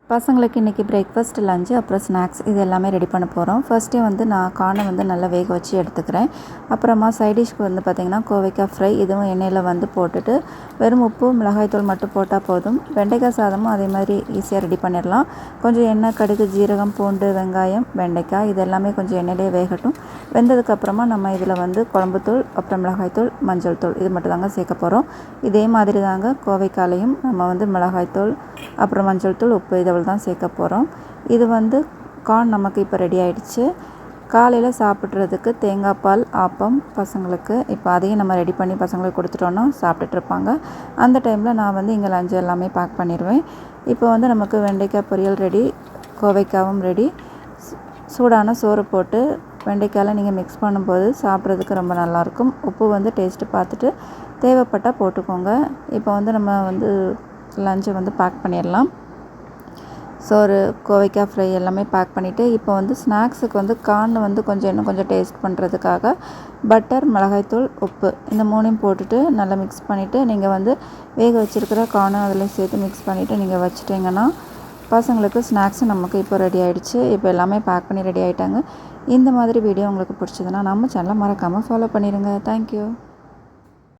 பசங்களுக்கு இன்றைக்கி breakfast, lunch, அப்புறம் ஸ்நாக்ஸ் இது எல்லாமே ரெடி பண்ண போகிறோம். ஃபர்ஸ்ட்டே வந்து நான் கார்னை வந்து நல்லா வேக வச்சு எடுத்துக்கிறேன். அப்புறமா சைட் டிஷ்க்கு வந்து பார்த்திங்கன்னா கோவைக்காய் ஃப்ரை, இதுவும் எண்ணெயில் வந்து போட்டுட்டு வெறும் உப்பு, மிளகாய்த்தூள் மட்டும் போட்டால் போதும். வெண்டைக்காய் சாதமும் அதே மாதிரி ஈஸியாக ரெடி பண்ணிடலாம். கொஞ்சம் எண்ணெய், கடுகு, ஜீரகம், பூண்டு, வெங்காயம், வெண்டைக்காய் இது எல்லாமே கொஞ்சம் எண்ணெயிலே வேகட்டும். வெந்ததுக்கப்புறமா நம்ம இதில் வந்து குழம்புத்தூள், அப்புறம் மிளகாய்த்தூள், மஞ்சள் தூள் இது மட்டும் தாங்க சேர்க்க போகிறோம். இதே மாதிரி தாங்க கோவைக்காலையும் நம்ம வந்து மிளகாய்த்தூள், அப்புறம் மஞ்சள் தூள், உப்பு இதை தான் சேர்க்க போகிறோம். இது வந்து கார்ன் நமக்கு இப்போ ரெடி ஆகிடுச்சு. காலையில் சாப்பிட்றதுக்கு தேங்காய் பால் ஆப்பம் பசங்களுக்கு இப்போ அதையும் நம்ம ரெடி பண்ணி பசங்களுக்கு கொடுத்துட்டோன்னா சாப்பிட்டுட்டு இருப்பாங்க. அந்த டைமில் நான் வந்து இங்கே லஞ்சு எல்லாமே பேக் பண்ணிடுவேன். இப்போ வந்து நமக்கு வெண்டைக்காய் பொரியல் ரெடி, கோவைக்காவும் ரெடி. சூடான சோறு போட்டு வெண்டைக்காயில் நீங்கள் மிக்ஸ் பண்ணும்போது சாப்பிட்றதுக்கு ரொம்ப நல்லாயிருக்கும். உப்பு வந்து டேஸ்ட்டு பார்த்துட்டு தேவைப்பட்டால் போட்டுக்கோங்க. இப்போ வந்து நம்ம வந்து லஞ்சை வந்து பேக் பண்ணிடலாம். சோறு, கோவைக்காய் ஃப்ரை எல்லாமே பேக் பண்ணிவிட்டு இப்போ வந்து ஸ்நாக்ஸுக்கு வந்து கார்ன் வந்து இன்னும் கொஞ்சம் டேஸ்ட் பண்ணுறதுக்காக பட்டர், மிளகாய்த்தூள், உப்பு இந்த மூணையும் போட்டுட்டு நல்லா மிக்ஸ் பண்ணிவிட்டு நீங்கள் வந்து வேக வச்சுருக்கிற கார்னை அதில் சேர்த்து மிக்ஸ் பண்ணிவிட்டு நீங்கள் வச்சுட்டிங்கன்னா பசங்களுக்கு ஸ்நாக்ஸு நமக்கு இப்போ ரெடி ஆகிடுச்சு. இப்போ எல்லாமே பேக் பண்ணி ரெடி ஆகிட்டாங்க. இந்த மாதிரி வீடியோ உங்களுக்கு பிடிச்சதுன்னா நம்ம சேனலை மறக்காமல் ஃபாலோ பண்ணிடுங்க. தேங்க்யூ.